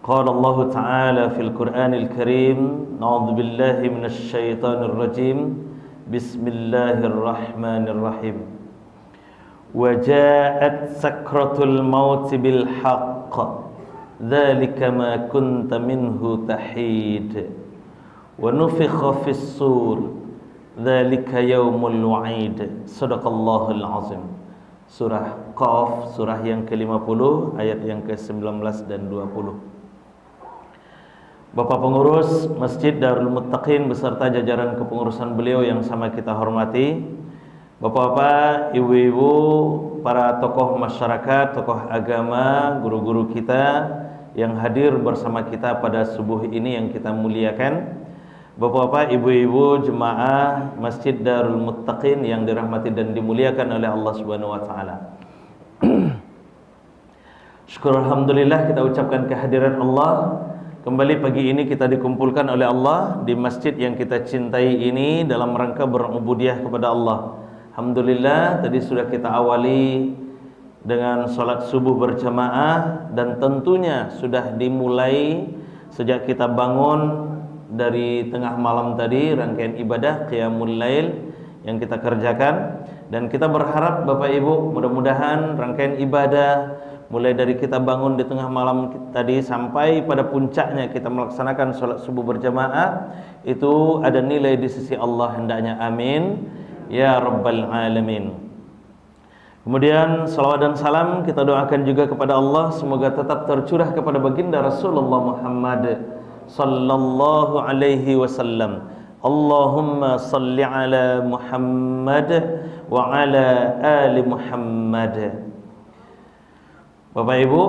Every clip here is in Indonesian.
قال الله تعالى في القرآن الكريم نعوذ بالله من الشيطان الرجيم بسم الله الرحمن الرحيم وجاءت سكرة الموت بالحق ذلك ما كنت منه تحيد ونفخ في الصور ذلك يوم الوعيد صدق الله العظيم. Surah Qaf, surah yang ke-50 ayat yang ke-19 dan 20. Bapak pengurus Masjid Darul Muttaqin beserta jajaran kepengurusan beliau yang sama kita hormati, bapak-bapak, ibu-ibu, para tokoh masyarakat, tokoh agama, guru-guru kita yang hadir bersama kita pada subuh ini yang kita muliakan, bapak-bapak, ibu-ibu, jemaah Masjid Darul Muttaqin yang dirahmati dan dimuliakan oleh Allah Subhanahu wa taala. Syukur alhamdulillah kita ucapkan kehadiran Allah. Kembali pagi ini kita dikumpulkan oleh Allah di masjid yang kita cintai ini dalam rangka berubudiah kepada Allah. Alhamdulillah tadi sudah kita awali dengan salat subuh berjamaah dan tentunya sudah dimulai sejak kita bangun dari tengah malam tadi rangkaian ibadah Qiyamul Lail yang kita kerjakan, dan kita berharap Bapak Ibu mudah-mudahan rangkaian ibadah mulai dari kita bangun di tengah malam tadi sampai pada puncaknya kita melaksanakan salat subuh berjamaah itu ada nilai di sisi Allah hendaknya, amin ya rabbal alamin. Kemudian salawat dan salam kita doakan juga kepada Allah semoga tetap tercurah kepada baginda Rasulullah Muhammad sallallahu alaihi wasallam. Allahumma salli ala Muhammad wa ala ali Muhammad. Bapak Ibu,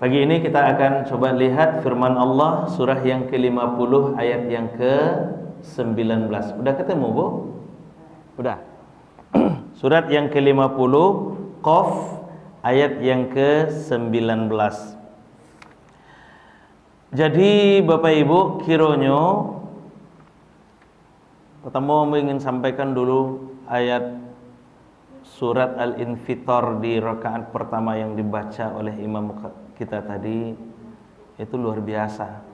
pagi ini kita akan coba lihat firman Allah surah yang ke-50 ayat yang ke-19. Udah ketemu, Bu? Udah. Surat yang ke-50 Qaf ayat yang ke-19. Jadi Bapak Ibu, kiranya pertama ingin sampaikan dulu ayat surat Al-Infitar di rakaat pertama yang dibaca oleh imam kita tadi itu luar biasa.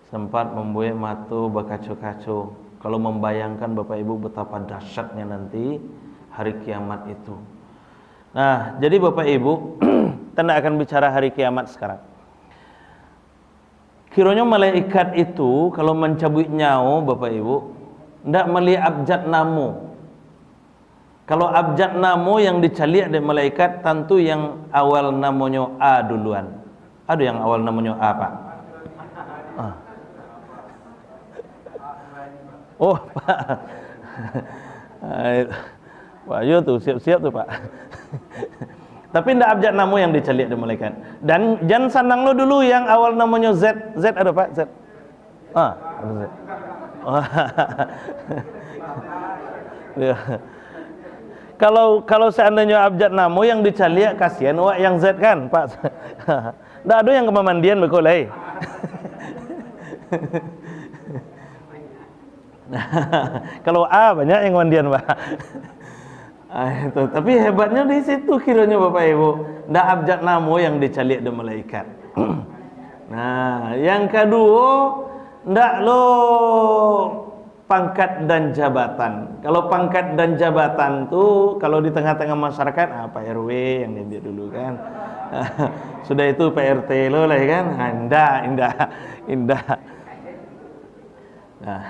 Sempat membuat mata bakaco-kaco kalau membayangkan Bapak Ibu betapa dahsyatnya nanti hari kiamat itu. Nah, jadi Bapak Ibu, kita akan bicara hari kiamat sekarang. Kiranya malaikat itu kalau mencabut nyawa Bapak Ibu tidak melihat abjad namu. Kalau abjad namu yang dicaliak dari malaikat tentu yang awal namanya A duluan. Ada yang awal namanya A, Pak? Oh, Pak. Wah, yo tuh siap-siap tuh, Pak. Tapi tidak abjad namu yang dicaliak dari malaikat. Dan jangan sandang lo dulu yang awal namanya Z. Z ada, Pak? Z. Ada Z. Ya. Kalau seandainya abjad namu yang dicaliak kasihan wak yang Z kan, Pak. Tidak ada yang kemandian bekolai. Kalau A banyak yang kemandian, Pak. Itu. Tapi hebatnya di situ kiranya Bapak Ibu, tidak abjad namu yang dicaliak oleh malaikat. Nah, yang kedua, tidak lo pangkat dan jabatan. Kalau pangkat dan jabatan tuh kalau di tengah-tengah masyarakat Pak RW yang diambil dulu kan. Sudah itu Pak RT lo lah kan. Indah. Nah,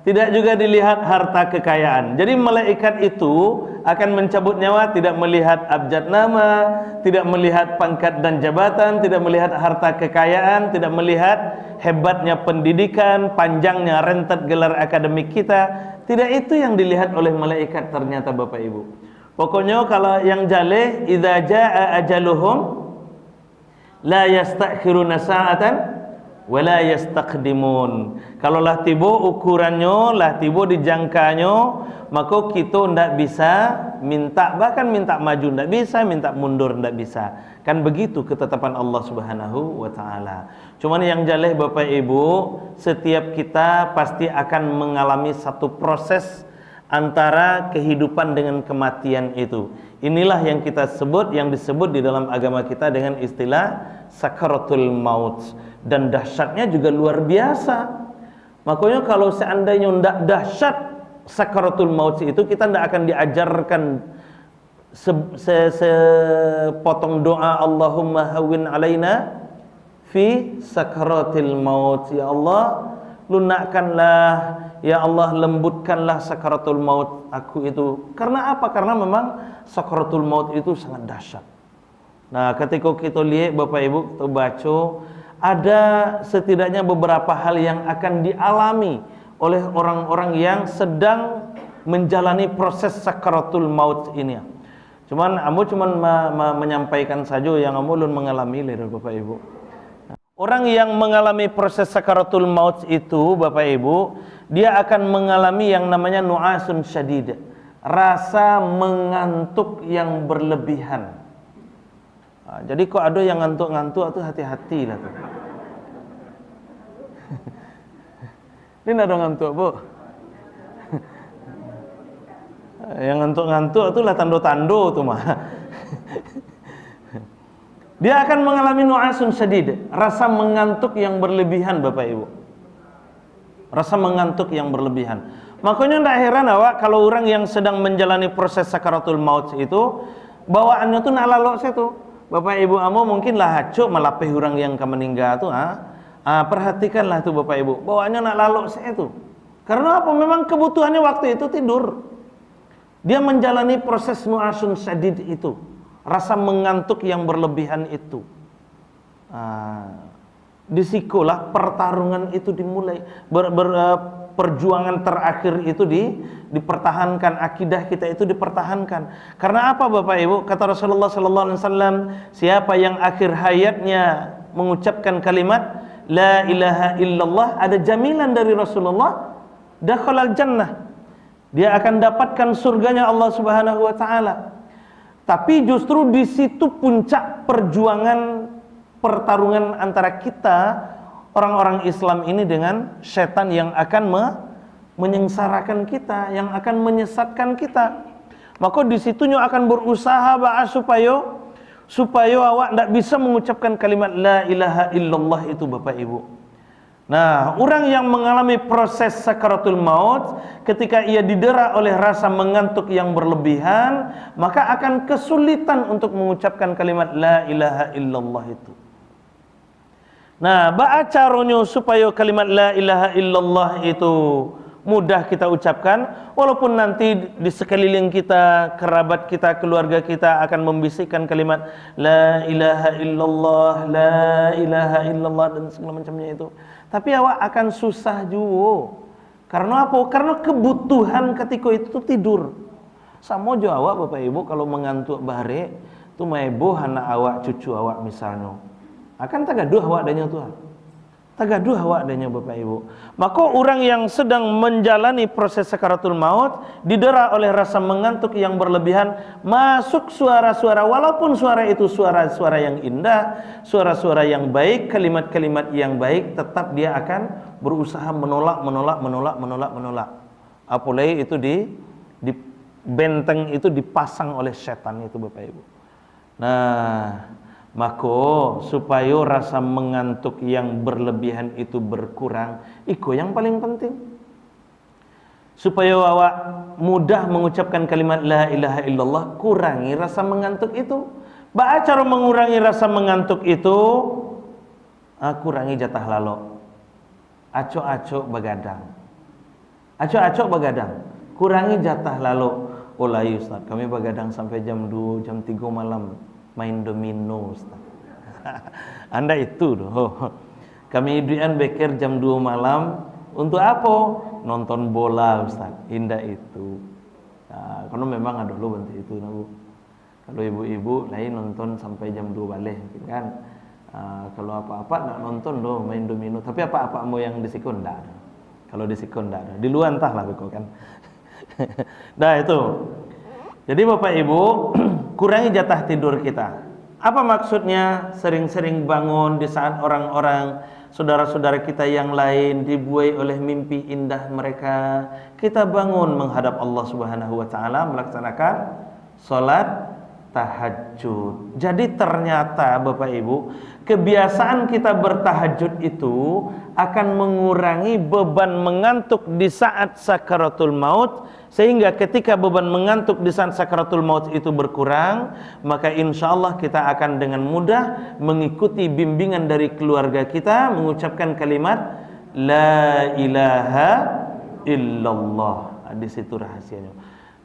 tidak juga dilihat harta kekayaan. Jadi malaikat itu akan mencabut nyawa tidak melihat abjad nama, tidak melihat pangkat dan jabatan, tidak melihat harta kekayaan, tidak melihat hebatnya pendidikan, panjangnya rentet gelar akademik kita. Tidak itu yang dilihat oleh malaikat ternyata Bapak Ibu. Pokoknya kalau yang jaleh idza jaa ajaluhum la yastakhiruna sa'atan wa la yastaqdimun. Kalau lah tiba ukurannya, lah tiba dijangkanya, maka kita tidak bisa minta, bahkan minta maju tidak bisa, minta mundur tidak bisa. Kan begitu ketetapan Allah Subhanahu wa taala. Cuman yang jaleh Bapak Ibu, setiap kita pasti akan mengalami satu proses antara kehidupan dengan kematian itu. Inilah yang kita sebut, yang disebut di dalam agama kita dengan istilah sakaratul maut, dan dahsyatnya juga luar biasa. Makanya kalau seandainya tidak dahsyat sakaratul maut itu, kita tidak akan diajarkan sepotong doa Allahumma hawwin alaina fi sakaratil maut. Ya Allah, lunakkanlah, ya Allah lembutkanlah sakaratul maut aku itu. Karena apa? Karena memang sakaratul maut itu sangat dahsyat. Nah, ketika kita lihat Bapak Ibu, kita baca, ada setidaknya beberapa hal yang akan dialami oleh orang-orang yang sedang menjalani proses sakaratul maut ini. Cuman menyampaikan saja yang ulun mengalami dari Bapak Ibu. Orang yang mengalami proses sakaratul maut itu, Bapak Ibu, dia akan mengalami yang namanya nu'asun syadid, rasa mengantuk yang berlebihan. Nah, jadi kok ada yang ngantuk-ngantuk itu hati-hati lah tuh. Ini ada ngantuk, Bu. Yang ngantuk-ngantuk itu lah tando-tando tuh mah. Dia akan mengalami nu'asun syadid, rasa mengantuk yang berlebihan, Bapak Ibu. Rasa mengantuk yang berlebihan. Makanya tidak heran awak kalau orang yang sedang menjalani proses sakaratul maut itu bawaannya tuh nak lalok situ. Bapak Ibu amo mungkin lah hacuk melapih orang yang meninggal tuh, perhatikanlah tuh Bapak Ibu, bawaannya nak lalok situ. Karena apa? Memang kebutuhannya waktu itu tidur. Dia menjalani proses nu'asun syadid itu, rasa mengantuk yang berlebihan itu. Disikolah pertarungan itu dimulai, perjuangan terakhir itu dipertahankan, akidah kita itu dipertahankan. Karena apa Bapak Ibu? Kata Rasulullah sallallahu alaihi wasallam, siapa yang akhir hayatnya mengucapkan kalimat la ilaha illallah, ada jaminan dari Rasulullah, dakhalal jannah. Dia akan dapatkan surganya Allah Subhanahu wa taala. Tapi justru di situ puncak perjuangan pertarungan antara kita orang-orang Islam ini dengan setan yang akan menyengsarakan kita, yang akan menyesatkan kita. Maka di situnya akan berusaha supaya awak tidak bisa mengucapkan kalimat la ilaha illallah itu Bapak Ibu. Nah, orang yang mengalami proses sakaratul maut, ketika ia didera oleh rasa mengantuk yang berlebihan, maka akan kesulitan untuk mengucapkan kalimat la ilaha illallah itu. Nah, baca caranya supaya kalimat la ilaha illallah itu mudah kita ucapkan, walaupun nanti di sekeliling kita, kerabat kita, keluarga kita akan membisikkan kalimat la ilaha illallah, la ilaha illallah dan segala macamnya itu. Tapi awak akan susah juga. Karena apa? Karena kebutuhan ketika itu tidur. Sama jo awak Bapak Ibu kalau mengantuk bare, tu maibo anak awak, cucu awak misalnya. Akan tagaduh awak adanya Tuhan. Tagaduh awak adanya Bapak Ibu. Maka orang yang sedang menjalani proses sakaratul maut didera oleh rasa mengantuk yang berlebihan, masuk suara-suara, walaupun suara itu suara-suara yang indah, suara-suara yang baik, kalimat-kalimat yang baik, tetap dia akan berusaha menolak. Apalagi itu di benteng itu dipasang oleh setan itu Bapak Ibu. Nah, maka supaya rasa mengantuk yang berlebihan itu berkurang, itu yang paling penting. Supaya awak mudah mengucapkan kalimat la ilaha illallah, kurangi rasa mengantuk itu. Bagaimana cara mengurangi rasa mengantuk itu? Kurangi jatah lalok. Acok-acok begadang. Acok-acok begadang. Kurangi jatah lalok. Oleh Ustaz, kami begadang sampai jam 2, jam 3 malam. Main domino Ustaz. Anda itu doh. Kami iduan beker jam 2 malam untuk apa? Nonton bola Ustaz. Indah itu. Nah, karena memang ada dulu bentuk itu nah, Bu. Kalau ibu-ibu lain nonton sampai jam 2 balik kan. Kalau apa-apa nak nonton doh main domino. Tapi apa-apa mau yang disikon enggak ada. Kalau disikon enggak ada. Di luar entah lah kok kan. Nah itu. Jadi Bapak Ibu, kurangi jatah tidur kita. Apa maksudnya? Sering-sering bangun di saat orang-orang, saudara-saudara kita yang lain dibuai oleh mimpi indah mereka. Kita bangun menghadap Allah Subhanahu wa taala, melaksanakan salat tahajud. Jadi ternyata Bapak Ibu, kebiasaan kita bertahajud itu akan mengurangi beban mengantuk di saat sakaratul maut, sehingga ketika beban mengantuk di saat sakaratul maut itu berkurang, maka insya Allah kita akan dengan mudah mengikuti bimbingan dari keluarga kita, mengucapkan kalimat La ilaha illallah. Di situ rahasianya.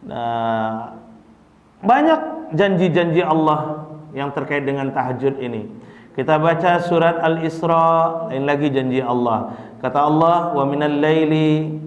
Nah, banyak janji-janji Allah yang terkait dengan tahajud ini. Kita baca surat Al-Isra, lain lagi janji Allah. Kata Allah, wa minal laili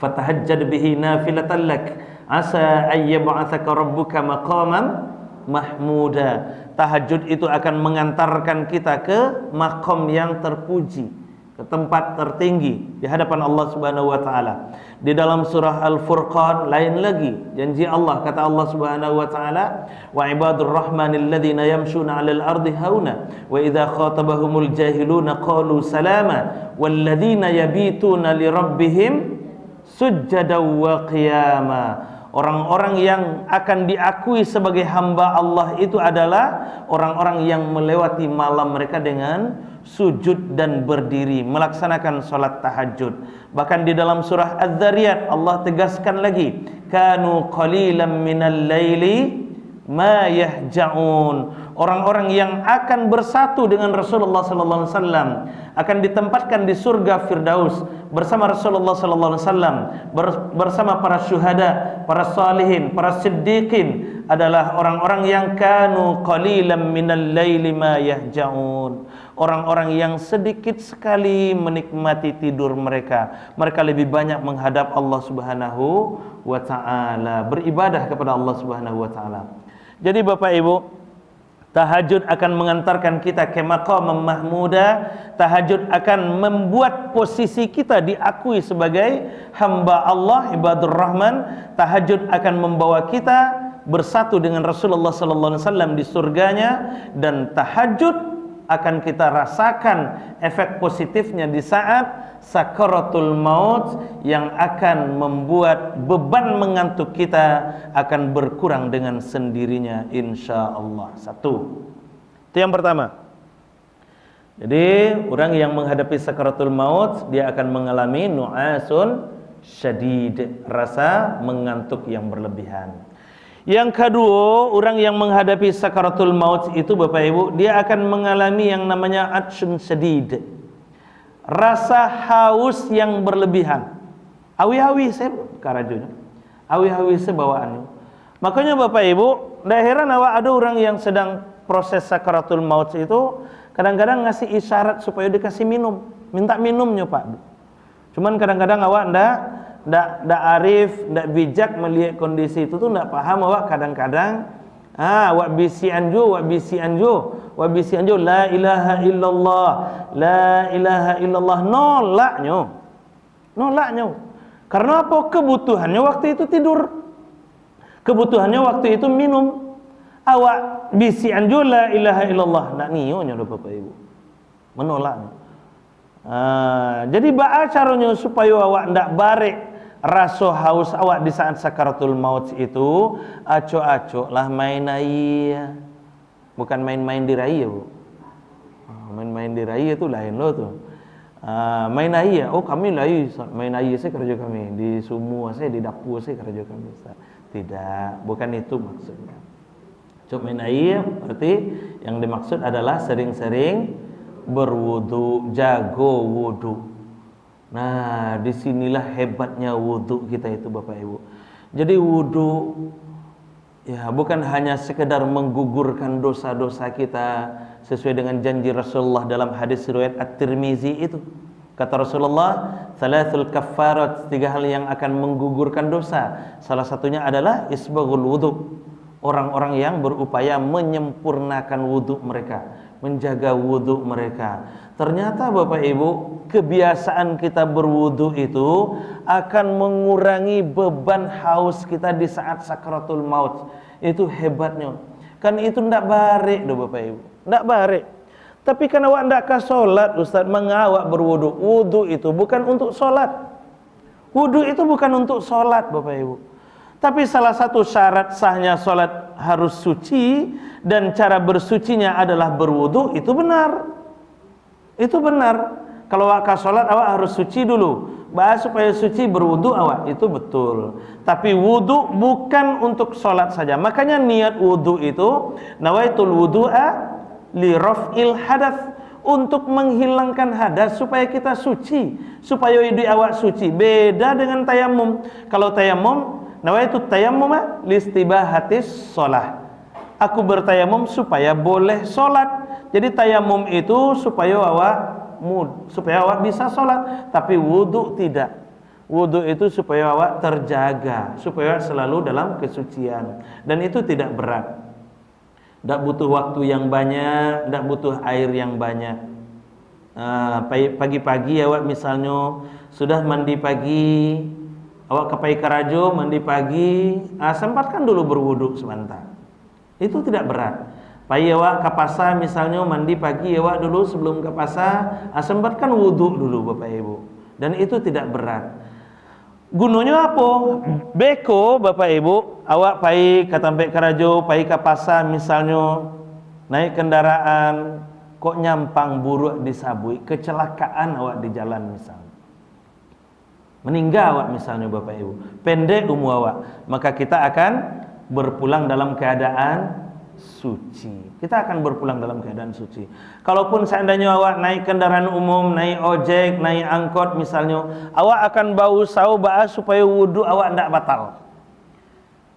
fatahajjad bihi nafilatan lak asa ay yab'atsaka rabbuka maqaman mahmuda. Tahajud itu akan mengantarkan kita ke maqam yang terpuji, ke tempat tertinggi di hadapan Allah Subhanahu wa taala. Di dalam surah Al-Furqan lain lagi janji Allah, kata Allah Subhanahu wa taala, wa ibadur rahmanil ladzina yamshuna 'alal ardi hauna wa idza khatabahumul jahiluna qalu salama wal ladzina yabituna li rabbihim sujjadan wa qiyama. Orang-orang yang akan diakui sebagai hamba Allah itu adalah orang-orang yang melewati malam mereka dengan sujud dan berdiri, melaksanakan salat tahajud. Bahkan di dalam surah Az-Zariyat Allah tegaskan lagi, kanu qalilan minal laili ma yahja'un. Orang-orang yang akan bersatu dengan Rasulullah sallallahu alaihi wasallam akan ditempatkan di surga Firdaus bersama Rasulullah sallallahu alaihi wasallam, bersama para syuhada, para salihin, para siddiqin, adalah orang-orang yang kanu qalilan minal laili ma yahja'un. Orang-orang yang sedikit sekali menikmati tidur mereka. Mereka lebih banyak menghadap Allah Subhanahu wa taala, beribadah kepada Allah Subhanahu wa taala. Jadi Bapak Ibu, tahajud akan mengantarkan kita ke maqam mahmuda. Tahajud akan membuat posisi kita diakui sebagai hamba Allah, ibadur rahman. Tahajud akan membawa kita bersatu dengan Rasulullah sallallahu alaihi wasallam di surganya, dan tahajud akan kita rasakan efek positifnya di saat sakaratul maut, yang akan membuat beban mengantuk kita akan berkurang dengan sendirinya insyaallah. Satu, itu yang pertama. Jadi orang yang menghadapi sakaratul maut, dia akan mengalami nu'asun syadid, rasa mengantuk yang berlebihan. Yang kedua, orang yang menghadapi sakaratul maut itu Bapak Ibu, dia akan mengalami yang namanya atsyun syadid, rasa haus yang berlebihan. Awi-awi saya karajunya, awi-awi saya bawaannya. Makanya Bapak Ibu, dah heran awak ada orang yang sedang proses sakaratul maut itu kadang-kadang ngasih isyarat supaya dikasih minum, minta minumnya Pak. Cuman kadang-kadang awak ndak arif, ndak bijak melihat kondisi itu tuh, ndak paham awak. Kadang-kadang wak bisi anju la ilaha illallah, la ilaha illallah, nolaknya. Karena apa? Kebutuhannya waktu itu tidur, kebutuhannya waktu itu minum. Awak bisi anju la ilaha illallah, ndak nionya Bapak Ibu, menolaknya. Jadi ba'a caranya supaya awak ndak barek rasa haus awak di saat sakaratul maut itu, aco-aco lah main air. Bukan main-main di raya, Bu. Main-main di raya itu lain loh tuh. Main air, oh kami lain main air saya kerja kami di sumur saya, di dapur saya kerja kami. Tidak, bukan itu maksudnya. Cuma main air berarti yang dimaksud adalah sering-sering berwudu, jago wudu. Nah, disinilah hebatnya wudu kita itu Bapak Ibu. Jadi wudu ya bukan hanya sekedar menggugurkan dosa-dosa kita sesuai dengan janji Rasulullah dalam hadis riwayat At-Tirmizi itu. Kata Rasulullah, "Thalatsul kaffarat", 3 hal yang akan menggugurkan dosa. Salah satunya adalah isbaghul wudu. Orang-orang yang berupaya menyempurnakan wudu mereka, menjaga wudu mereka. Ternyata Bapak Ibu, kebiasaan kita berwudu itu akan mengurangi beban haus kita di saat sakaratul maut. Itu hebatnya. Kan itu ndak barek doh Bapak Ibu, ndak barek. Tapi kan awak ndak ka salat, Ustaz, mengawak berwudu. Wudu itu bukan untuk salat. Wudu itu bukan untuk salat Bapak Ibu. Tapi salah satu syarat sahnya sholat harus suci, dan cara bersucinya adalah berwudu, itu benar. Itu benar. Kalau awak sholat awak harus suci dulu. Bahas supaya suci berwudu awak, itu betul. Tapi wudu bukan untuk sholat saja. Makanya niat wudu itu nawaitul wudu'a li raf'il hadath, untuk menghilangkan hadas supaya kita suci, supaya hidup awak suci. Beda dengan tayamum. Kalau tayamum nawaitu tayammum listibahatis shalah. Aku bertayamum supaya boleh sholat. Jadi tayamum itu supaya awak bisa sholat. Tapi wudu tidak. Wudu itu supaya awak terjaga, supaya awak selalu dalam kesucian. Dan itu tidak berat. Tidak butuh waktu yang banyak, tidak butuh air yang banyak. Pagi-pagi awak misalnya sudah mandi pagi, awak ke Pai Karajo mandi pagi, sempatkan dulu berwudu sebentar. Itu tidak berat. Pai awak ke pasar misalnya mandi pagi awak dulu sebelum ke pasar, sempatkan wudu dulu Bapak Ibu. Dan itu tidak berat. Gunanya apa? Beko Bapak Ibu, awak pai ke Pai Karajo, pai ke pasar misalnya, naik kendaraan kok nyampang buruk disabui, kecelakaan awak di jalan misalnya. Meninggal awak misalnya Bapak Ibu, pendek umur awak, maka kita akan berpulang dalam keadaan suci. Kita akan berpulang dalam keadaan suci. Kalaupun seandainya awak naik kendaraan umum, naik ojek, naik angkot misalnya, awak akan bau sau bahas supaya wudu awak tidak batal.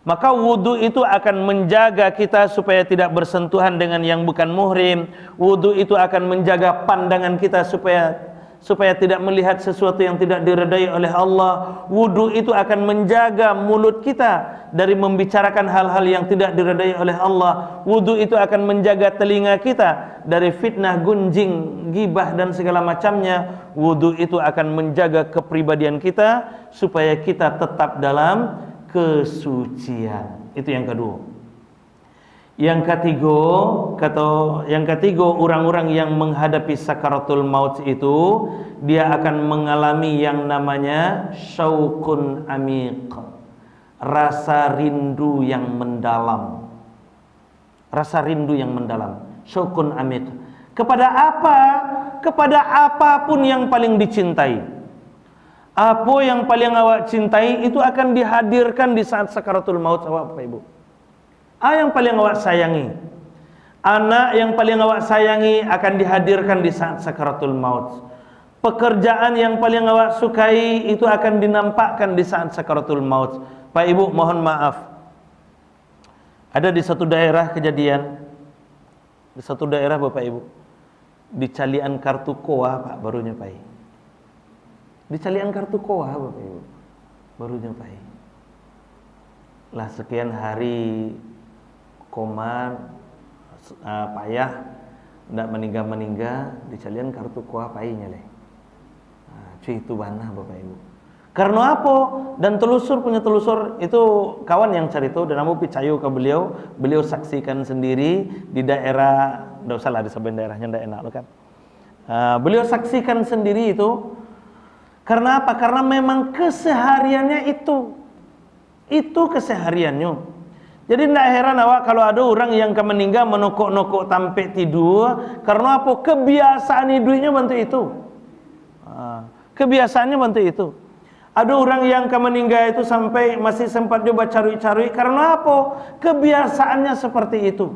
Maka wudu itu akan menjaga kita supaya tidak bersentuhan dengan yang bukan muhrim. Wudu itu akan menjaga pandangan kita supaya tidak melihat sesuatu yang tidak diredai oleh Allah. Wudu itu akan menjaga mulut kita dari membicarakan hal-hal yang tidak diredai oleh Allah. Wudu itu akan menjaga telinga kita dari fitnah, gunjing, gibah dan segala macamnya. Wudu itu akan menjaga kepribadian kita supaya kita tetap dalam kesucian. Itu yang kedua. Yang ketiga, orang-orang yang menghadapi sakaratul maut itu, dia akan mengalami yang namanya syauqun amiq, rasa rindu yang mendalam. Rasa rindu yang mendalam, syauqun amiq. Kepada apa? Kepada apapun yang paling dicintai. Apa yang paling awak cintai itu akan dihadirkan di saat sakaratul maut awak Bapak Ibu. Yang paling awak sayangi, anak yang paling awak sayangi akan dihadirkan di saat sakaratul maut. Pekerjaan yang paling awak sukai itu akan dinampakkan di saat sakaratul maut. Pak Ibu mohon maaf, ada di satu daerah kejadian, di satu daerah Bapak Ibu, di calian kartu koa Pak barunya Pak. Di calian kartu koa Bapak Ibu barunya Pak. Lah sekian hari koma payah ndak meninggal di calian kartu koa painya leh. Cuy itu banah Bapak Ibu. Karena apa? Dan telusur punya telusur itu kawan yang cari tahu dan kamu picayu ke beliau saksikan sendiri di daerah, ndak usah lah disebut daerahnya ndak enak loh kan. Beliau saksikan sendiri itu. Karena apa? Karena memang kesehariannya itu kesehariannya. Jadi tidak heran awak kalau ada orang yang meninggal menokok-nokok sampai tidur. Karena apa? Kebiasaan hidupnya bantu itu. Kebiasaannya bantu itu. Ada orang yang meninggal itu sampai masih sempat coba cari-cari. Karena apa? Kebiasaannya seperti itu.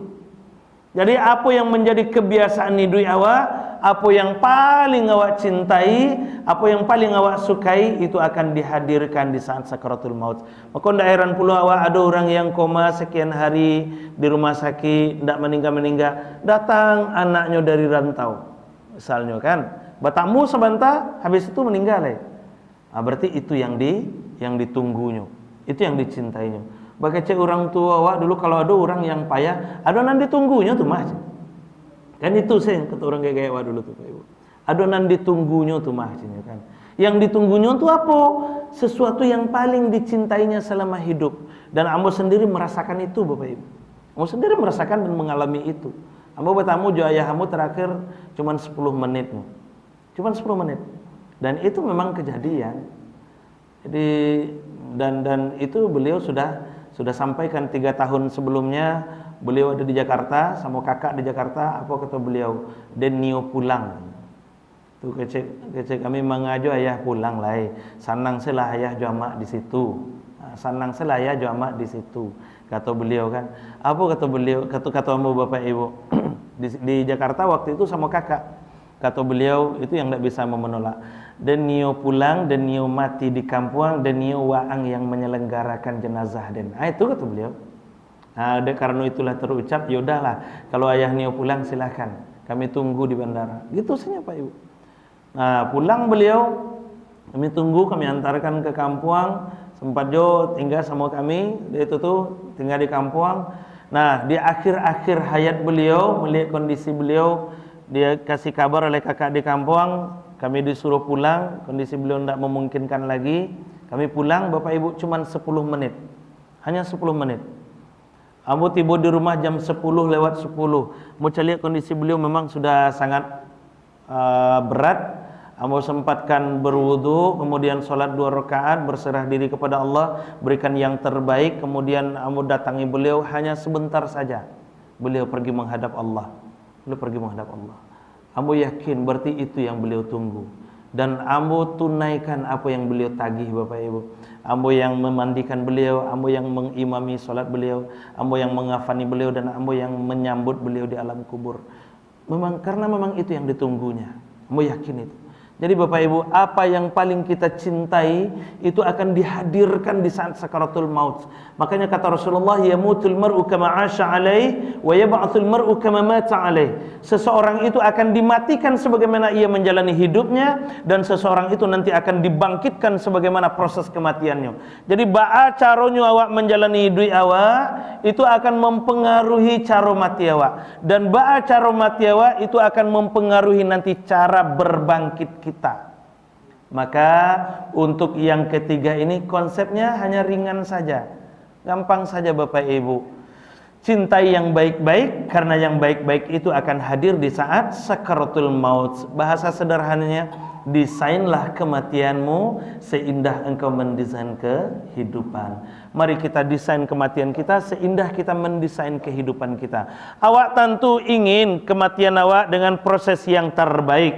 Jadi apa yang menjadi kebiasaan hidup awak, apa yang paling awak cintai, apa yang paling awak sukai, itu akan dihadirkan di saat sakaratul maut. Maka tidak heran pula awak ada orang yang koma sekian hari di rumah sakit, tidak meninggal, datang anaknya dari rantau, misalnya kan, batamu sebentar, habis itu meninggal. Berarti itu yang ditunggunya, itu yang dicintainya. Bagai cek orang tua awak dulu kalau ada orang yang payah, adonan ditunggunya tuh mah. Kan itu sih kata orang kayak awak dulu tuh Pak Ibu. Adonan ditunggunya tuh mah kan. Yang ditunggunya tuh apa? Sesuatu yang paling dicintainya selama hidup. Dan ambo sendiri merasakan itu Bapak Ibu. Ambo sendiri merasakan dan mengalami itu. Ambo bertamu jo ayahmu terakhir cuman 10 menit. Cuman 10 menit. Dan itu memang kejadian. Jadi dan itu beliau sudah sampaikan 3 tahun sebelumnya. Beliau ada di Jakarta sama kakak di Jakarta. Apa kata beliau? Dan nio pulang. Tu kecek kami mengajo ayah pulang lah. Sanang selah ayah jamak di situ. Sanang selah ayah jamak di situ. Kata beliau kan. Apa kata beliau? Kata ambo bapak ibu. di Jakarta waktu itu sama kakak. Kata beliau itu yang tidak bisa menolak. Dan nio pulang dan nio mati di kampung dan nio waang yang menyelenggarakan jenazah dan itu kata beliau. Karena itulah terucap, ya udahlah kalau ayah nio pulang silakan, kami tunggu di bandara. Gitu saja Pak Ibu. Nah, pulang beliau, kami tunggu, kami antarkan ke kampung. Sempat jo tinggal sama kami, itu tuh tinggal di kampung. Nah, di akhir-akhir hayat beliau, melihat kondisi beliau, dia kasih kabar oleh kakak di kampung, kami disuruh pulang, kondisi beliau tidak memungkinkan lagi. Kami pulang, Bapak Ibu, cuma 10 menit. Hanya 10 menit. Ambo tiba di rumah jam 10 lewat 10. Mau lihat kondisi beliau memang sudah sangat berat. Ambo sempatkan berwudu, kemudian sholat 2 rakaat, berserah diri kepada Allah, berikan yang terbaik. Kemudian ambo datangi beliau hanya sebentar saja. Beliau pergi menghadap Allah. Ambo yakin berarti itu yang beliau tunggu. Dan ambo tunaikan apa yang beliau tagih Bapak Ibu. Ambo yang memandikan beliau, ambo yang mengimami salat beliau, ambo yang mengafani beliau, dan ambo yang menyambut beliau di alam kubur. Karena memang itu yang ditunggunya. Ambo yakin itu. Jadi Bapak Ibu, apa yang paling kita cintai itu akan dihadirkan di saat sakaratul maut. Makanya kata Rasulullah, yamutul mar'u kama 'asha 'alaih wa yab'atsul mar'u kama mata 'alaih. Seseorang itu akan dimatikan sebagaimana ia menjalani hidupnya, dan seseorang itu nanti akan dibangkitkan sebagaimana proses kematiannya. Jadi ba'a caronyo awak menjalani hidup awak itu akan mempengaruhi cara mati awak, dan ba'a cara mati awak itu akan mempengaruhi nanti cara berbangkit kita. Maka untuk yang ketiga ini konsepnya hanya ringan saja, gampang saja Bapak Ibu. Cintai yang baik-baik, karena yang baik-baik itu akan hadir di saat sakaratul maut. Bahasa sederhananya, desainlah kematianmu seindah engkau mendesain kehidupan. Mari kita desain kematian kita seindah kita mendesain kehidupan kita. Awak tentu ingin kematian awak dengan proses yang terbaik,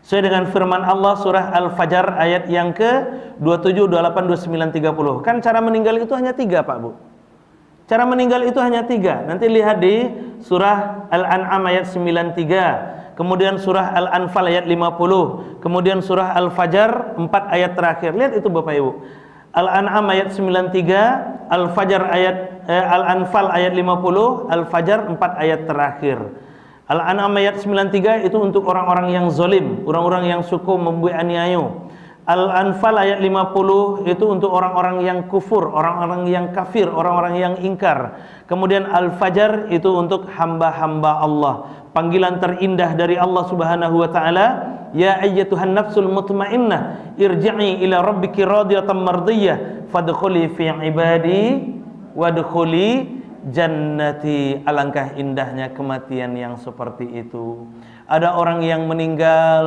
sesuai dengan firman Allah surah Al-Fajr ayat yang ke-27, 28, 29, 30. Kan cara meninggal itu hanya 3 Pak Bu. Cara meninggal itu hanya 3. Nanti lihat di surah Al-An'am ayat 93, kemudian surah Al-Anfal ayat 50, kemudian surah Al-Fajr 4 ayat terakhir. Lihat itu Bapak Ibu. Al-An'am ayat 93, Al-Fajr Al-Anfal ayat 50, Al-Fajr 4 ayat terakhir. Al-An'am ayat 93 itu untuk orang-orang yang zalim, orang-orang yang suka membuat aniaya. Al-Anfal ayat 50 itu untuk orang-orang yang kufur, orang-orang yang kafir, orang-orang yang ingkar. Kemudian Al-Fajr itu untuk hamba-hamba Allah. Panggilan terindah dari Allah Subhanahu wa taala, ya ayyatuhan nafsul mutmainnah, irji'i ila rabbiki radiyatan mardiyah, fadkhuli fi ibadi wadkhuli jannati. Alangkah indahnya kematian yang seperti itu. Ada orang yang meninggal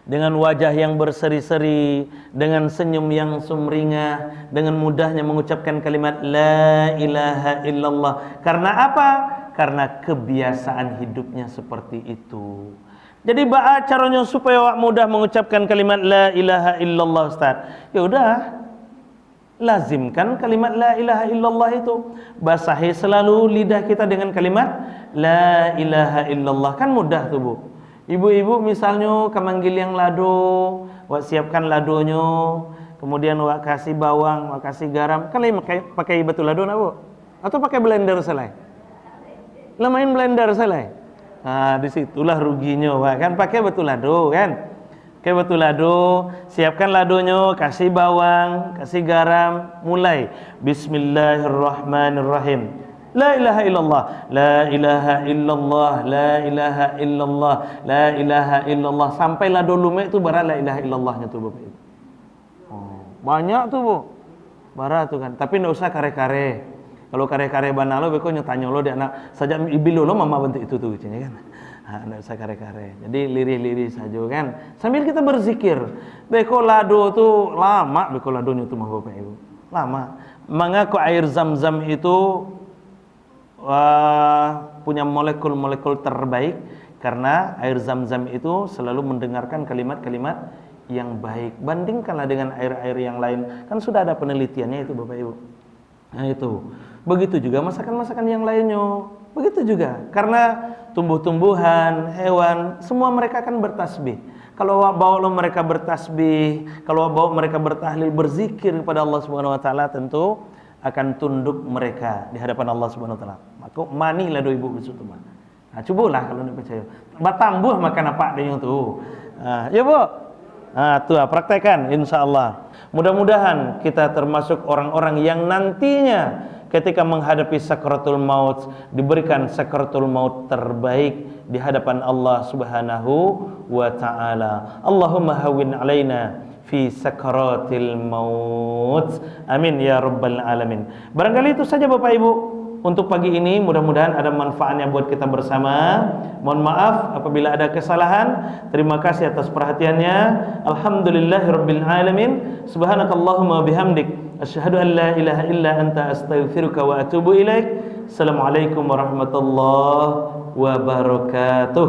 dengan wajah yang berseri-seri, dengan senyum yang sumringah, dengan mudahnya mengucapkan kalimat la ilaha illallah. Karena apa? Karena kebiasaan hidupnya seperti itu. Jadi ba'a caranya supaya awak mudah mengucapkan kalimat la ilaha illallah Ustaz. Ya udah, lazimkan kalimat la ilaha illallah itu. Basahi selalu lidah kita dengan kalimat la ilaha illallah. Kan mudah tuh Bu. Ibu-ibu misalnya kemanggil yang lado, wak siapkan ladonya, kemudian wak kasih bawang, wak kasih garam. Kalian pakai batu lado nak Bu? Atau pakai blender selai? Lah main blender selai. Nah, disitulah ruginya Wak. Kan pakai batu lado kan? Pakai batu lado, siapkan ladonya, kasih bawang, kasih garam, mulai. Bismillahirrahmanirrahim. La ilaha illallah, la ilaha illallah, la ilaha illallah, la ilaha illallah. Sampai lado lumek itu bara la ilaha illallahnya tuh Bapak Ibu. Oh, banyak tuh Bu. Bara tuh kan. Tapi enggak usah kare-kare. Kalau kare-kare banalo beko nyetanya lo dia anak sajak ibilo lo mama bentuk itu tuh kan. Enggak usah kare-kare. Jadi lirih-lirih saja kan. Sambil kita berzikir. Bekolado tuh lama bekoladonya itu mah Bapak Ibu. Lama. Mengaku air Zam-Zam itu punya molekul-molekul terbaik karena air Zam-Zam itu selalu mendengarkan kalimat-kalimat yang baik. Bandingkanlah dengan air-air yang lain. Kan sudah ada penelitiannya itu Bapak Ibu. Nah itu. Begitu juga masakan-masakan yang lainnya. Begitu juga. Karena tumbuh-tumbuhan, hewan, semua mereka akan bertasbih. Kalau bawa mereka bertasbih, kalau bawa mereka bertahlil, berzikir kepada Allah Subhanahu wa taala, tentu akan tunduk mereka di hadapan Allah Subhanahu wa taala. Maka manilah do ibu besok mah. Nah, cobalah kalau tidak percaya. Batambuh makan apa dia tuh. Ya, Bu. Tuh praktekkan insyaallah. Mudah-mudahan kita termasuk orang-orang yang nantinya ketika menghadapi sakaratul maut diberikan sakaratul maut terbaik di hadapan Allah Subhanahu wa taala. Allahumma hawwin alaina fi sakaratil maut. Amin ya rabbal alamin. Barangkali itu saja Bapak Ibu untuk pagi ini, mudah-mudahan ada manfaatnya buat kita bersama. Mohon maaf apabila ada kesalahan. Terima kasih atas perhatiannya. Alhamdulillahirabbil alamin. Subhanakallahumma bihamdik asyhadu an la ilaha illa anta astaghfiruka wa atubu ilaik. Assalamualaikum warahmatullahi wabarakatuh.